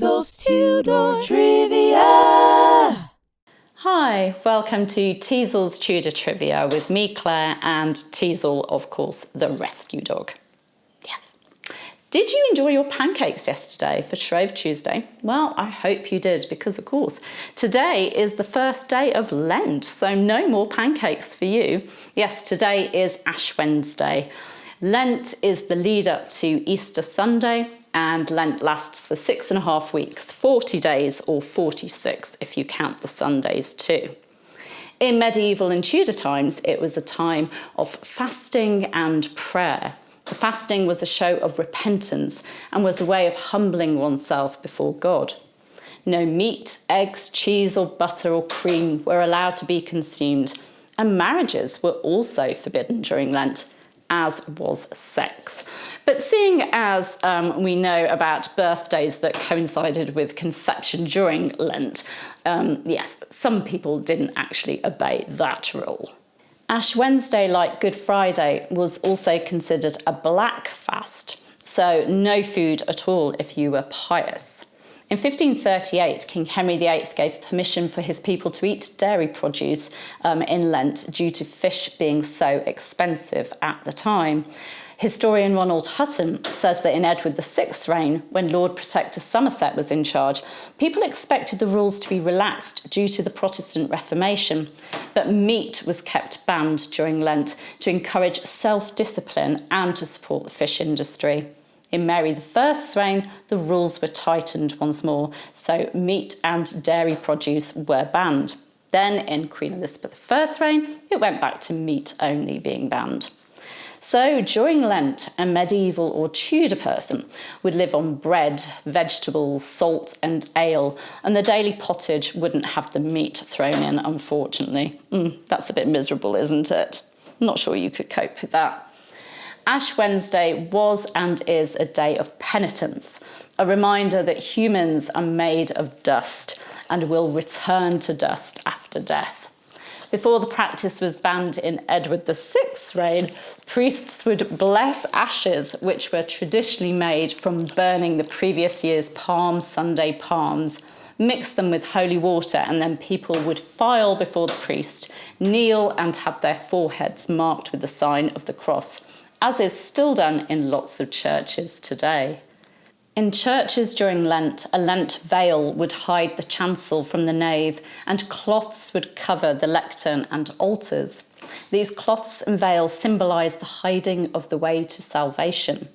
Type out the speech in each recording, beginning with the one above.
Teasel's Tudor Trivia! Hi, welcome to Teasel's Tudor Trivia with me, Claire, and Teasel, of course, the rescue dog. Yes. Did you enjoy your pancakes yesterday for Shrove Tuesday? Well, I hope you did, because of course, today is the first day of Lent, so no more pancakes for you. Yes, today is Ash Wednesday. Lent is the lead up to Easter Sunday, and Lent lasts for 6.5 weeks, 40 days or 46 if you count the Sundays too. In medieval and Tudor times, it was a time of fasting and prayer. The fasting was a show of repentance and was a way of humbling oneself before God. No meat, eggs, cheese or butter or cream were allowed to be consumed, and marriages were also forbidden during Lent, as was sex. But seeing as we know about birthdays that coincided with conception during Lent, yes, some people didn't actually obey that rule. Ash Wednesday, like Good Friday, was also considered a black fast, so no food at all if you were pious. In 1538, King Henry VIII gave permission for his people to eat dairy produce in Lent due to fish being so expensive at the time. Historian Ronald Hutton says that in Edward VI's reign, when Lord Protector Somerset was in charge, people expected the rules to be relaxed due to the Protestant Reformation, but meat was kept banned during Lent to encourage self-discipline and to support the fish industry. In Mary I's reign, the rules were tightened once more, so meat and dairy produce were banned. Then, in Queen Elizabeth I's reign, it went back to meat only being banned. So, during Lent, a medieval or Tudor person would live on bread, vegetables, salt and ale, and the daily pottage wouldn't have the meat thrown in, unfortunately. That's a bit miserable, isn't it? I'm not sure you could cope with that. Ash Wednesday was and is a day of penitence, a reminder that humans are made of dust and will return to dust after death. Before the practice was banned in Edward VI's reign, priests would bless ashes, which were traditionally made from burning the previous year's Palm Sunday palms, mix them with holy water, and then people would file before the priest, kneel and have their foreheads marked with the sign of the cross, as is still done in lots of churches today. In churches during Lent, a Lent veil would hide the chancel from the nave, and cloths would cover the lectern and altars. These cloths and veils symbolise the hiding of the way to salvation.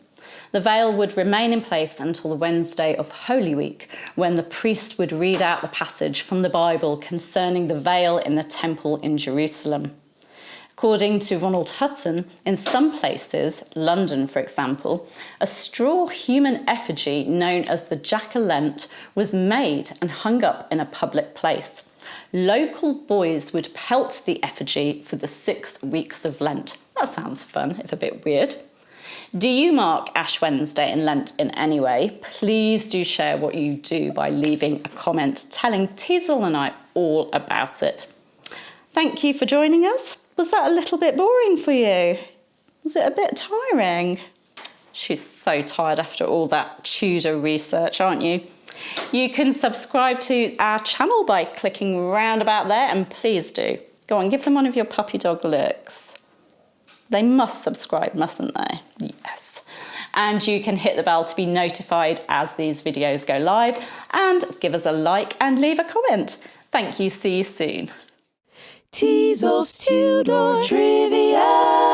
The veil would remain in place until the Wednesday of Holy Week, when the priest would read out the passage from the Bible concerning the veil in the temple in Jerusalem. According to Ronald Hutton, in some places, London for example, a straw human effigy known as the Jack-o'-lent was made and hung up in a public place. Local boys would pelt the effigy for the 6 weeks of Lent. That sounds fun, if a bit weird. Do you mark Ash Wednesday and Lent in any way? Please do share what you do by leaving a comment telling Teasel and I all about it. Thank you for joining us. Was that a little bit boring for you? Was it a bit tiring? She's so tired after all that Tudor research, aren't you? You can subscribe to our channel by clicking round about there, and please do. Go on, give them one of your puppy dog looks. They must subscribe, mustn't they? Yes. And you can hit the bell to be notified as these videos go live, and give us a like and leave a comment. Thank you, see you soon. Teasel's Tudor Trivia.